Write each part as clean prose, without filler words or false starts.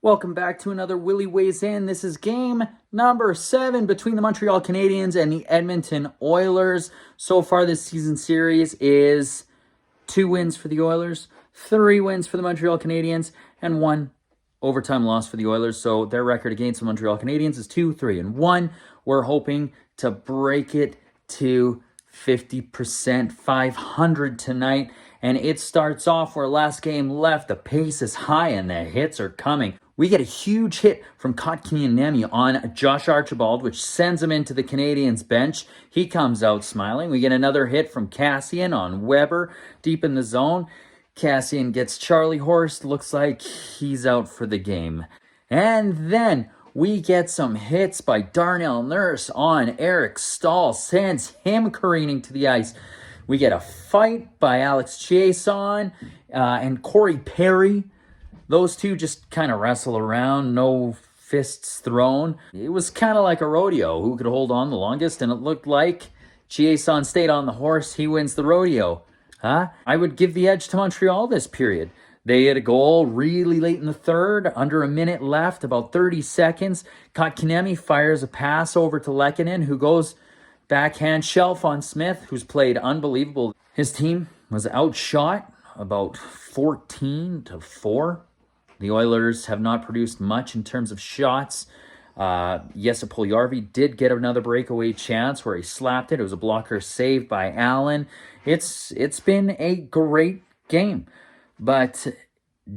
Welcome back to another Willy Weighs In. This is game number 7 between the Montreal Canadiens and the Edmonton Oilers. So far this season series is 2 wins for the Oilers, 3 wins for the Montreal Canadiens, and 1 overtime loss for the Oilers. So their record against the Montreal Canadiens is 2-3-1. We're hoping to break it to 50%, 500 tonight. And it starts off where last game left. The pace is high and the hits are coming. We get a huge hit from Kotkaniemi on Josh Archibald, which sends him into the Canadiens bench. He comes out smiling. We get another hit from Cassian on Weber deep in the zone. Cassian gets Charlie Horst. Looks like he's out for the game. And then we get some hits by Darnell Nurse on Eric Stahl. Sends him careening to the ice. We get a fight by Alex Chiasson and Corey Perry. Those two just kind of wrestle around, no fists thrown. It was kind of like a rodeo. Who could hold on the longest? And it looked like Chiasson stayed on the horse. He wins the rodeo. I would give the edge to Montreal this period. They had a goal really late in the third, under a minute left, about 30 seconds. Kotkaniemi fires a pass over to Lehkonen, who goes backhand shelf on Smith, who's played unbelievable. His team was outshot about 14-4. The Oilers have not produced much in terms of shots. Jesse Puljujarvi did get another breakaway chance where he slapped it. It was a blocker saved by Allen. It's been a great game, but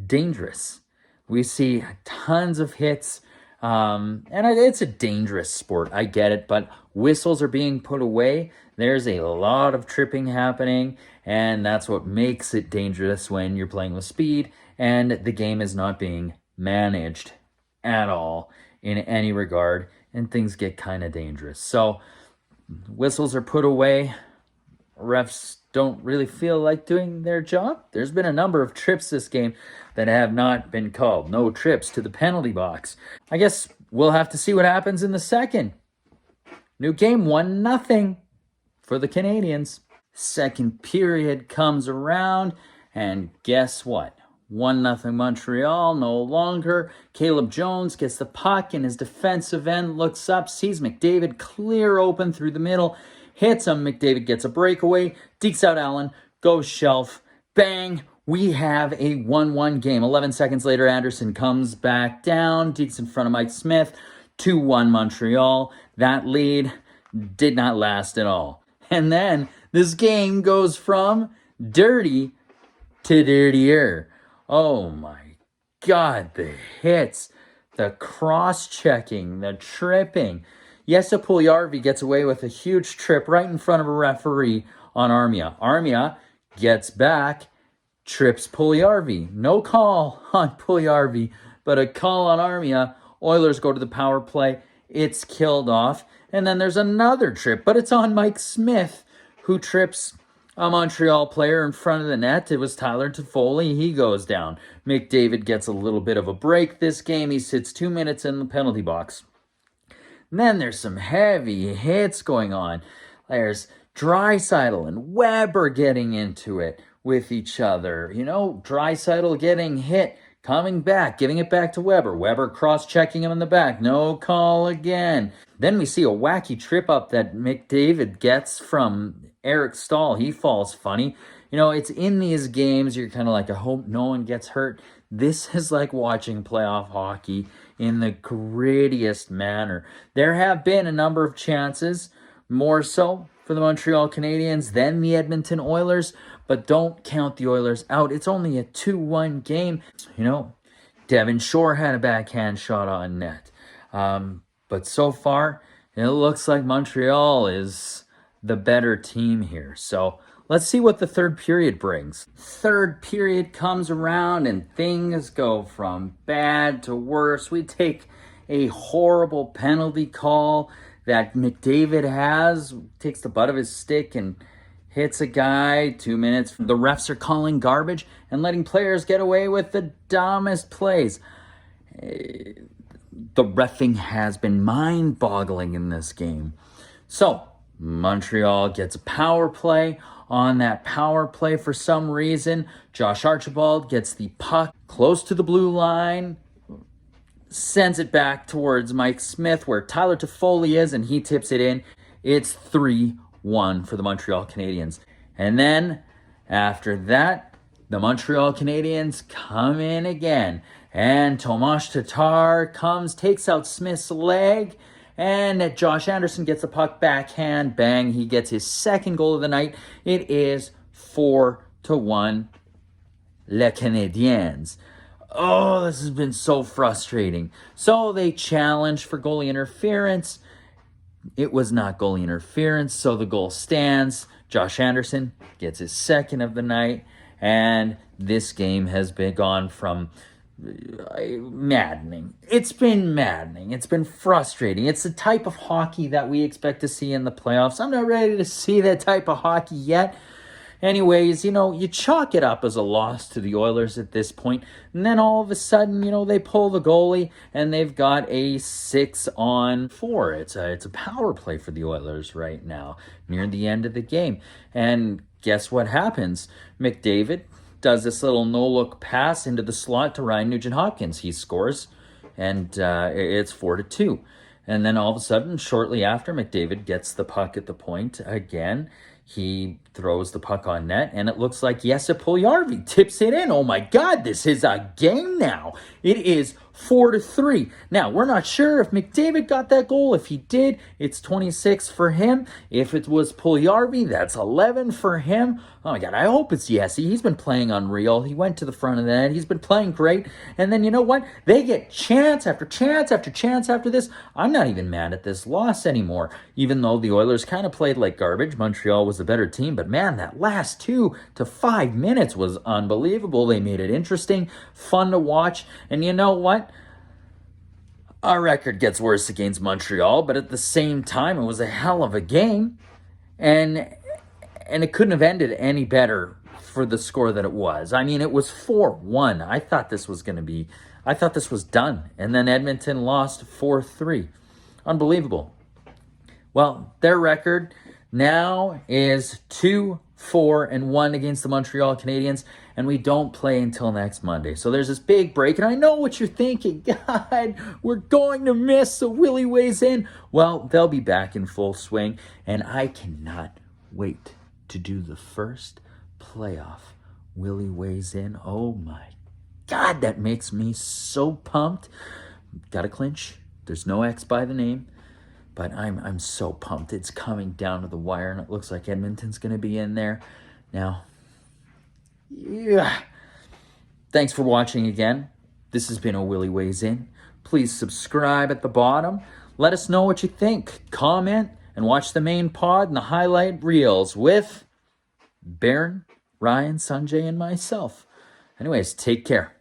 dangerous. We see tons of hits, and it's a dangerous sport. I get it, but whistles are being put away. There's a lot of tripping happening, and that's what makes it dangerous when you're playing with speed and the game is not being managed at all in any regard, and things get kind of dangerous. So whistles are put away. Refs don't really feel like doing their job. There's been a number of trips this game that have not been called. No trips to the penalty box. I guess we'll have to see what happens in the second. New game, 1-0 for the Canadiens. Second period comes around, and guess what? 1-0 Montreal, no longer. Caleb Jones gets the puck in his defensive end, looks up, sees McDavid clear open through the middle, hits him. McDavid gets a breakaway, dekes out Allen, goes shelf, bang. We have a 1-1 game. 11 seconds later, Anderson comes back down, dekes in front of Mike Smith. 2-1 Montreal. That lead did not last at all. And then this game goes from dirty to dirtier. Oh my God, the hits, the cross-checking, the tripping. Jesse Puljujarvi gets away with a huge trip right in front of a referee on Armia. Armia gets back, trips Puljujarvi. No call on Puljujarvi, but a call on Armia. Oilers go to the power play. It's killed off. And then there's another trip, but it's on Mike Smith, who trips a Montreal player in front of the net. It was Tyler Toffoli. He goes down. McDavid gets a little bit of a break this game. He sits 2 minutes in the penalty box. And then there's some heavy hits going on. There's Draisaitl and Weber getting into it with each other. You know, Draisaitl getting hit, coming back, giving it back to Weber. Weber cross-checking him in the back. No call again. Then we see a wacky trip-up that McDavid gets from Eric Stahl. He falls funny. You know, it's in these games, you're kind of like, I hope no one gets hurt. This is like watching playoff hockey in the grittiest manner. There have been a number of chances, more so for the Montreal Canadiens than the Edmonton Oilers, but don't count the Oilers out. It's only a 2-1 game. You know, Devin Shore had a backhand shot on net. But so far, it looks like Montreal is the better team here. So let's see what the third period brings. Third period comes around and things go from bad to worse. We take a horrible penalty call that McDavid has, takes the butt of his stick and hits a guy. 2 minutes. The refs are calling garbage and letting players get away with the dumbest plays. The reffing has been mind-boggling in this game. So Montreal gets a power play. On that power play, for some reason, Josh Archibald gets the puck close to the blue line, sends it back towards Mike Smith where Tyler Toffoli is, and he tips it in. It's 3-1 for the Montreal Canadiens. And then after that, the Montreal Canadiens come in again. And Tomas Tatar takes out Smith's leg, and Josh Anderson gets the puck backhand. Bang, he gets his second goal of the night. It is 4-1, Les Canadiens. Oh, this has been so frustrating. So they challenged for goalie interference. It was not goalie interference, so the goal stands. Josh Anderson gets his second of the night, and this game has been gone from maddening. It's been maddening. It's been frustrating. It's the type of hockey that we expect to see in the playoffs. I'm not ready to see that type of hockey yet. Anyways, you chalk it up as a loss to the Oilers at this point, and then all of a sudden, they pull the goalie, and they've got a 6-on-4. It's a power play for the Oilers right now, near the end of the game. And guess what happens? McDavid does this little no-look pass into the slot to Ryan Nugent-Hopkins. He scores, and it's 4-2. And then all of a sudden, shortly after, McDavid gets the puck at the point again. He throws the puck on net, and it looks like Jesse Puljujarvi tips it in. Oh my God, this is a game now. It is 4-3. Now, we're not sure if McDavid got that goal. If he did, it's 26 for him. If it was Puljujarvi, that's 11 for him. Oh my God, I hope it's Jesse. He's been playing unreal. He went to the front of the net. He's been playing great. And then you know what? They get chance after chance after chance after this. I'm not even mad at this loss anymore. Even though the Oilers kind of played like garbage. Montreal was the better team. But man, that last 2 to 5 minutes was unbelievable. They made it interesting, fun to watch. And you know what? Our record gets worse against Montreal, but at the same time, it was a hell of a game. And it couldn't have ended any better for the score that it was. I mean, it was 4-1. I thought this was done. And then Edmonton lost 4-3. Unbelievable. Well, their record now is 2-4-1 against the Montreal Canadiens, and we don't play until next Monday. So there's this big break, and I know what you're thinking. God, we're going to miss, so Willy weighs in. Well, they'll be back in full swing, and I cannot wait to do the first playoff Willy weighs in. Oh my God, that makes me so pumped. Got to clinch. There's no X by the name. But I'm so pumped. It's coming down to the wire, and it looks like Edmonton's going to be in there. Now, yeah. Thanks for watching again. This has been a Willy Weighs In. Please subscribe at the bottom. Let us know what you think. Comment and watch the main pod and the highlight reels with Baron, Ryan, Sanjay, and myself. Anyways, take care.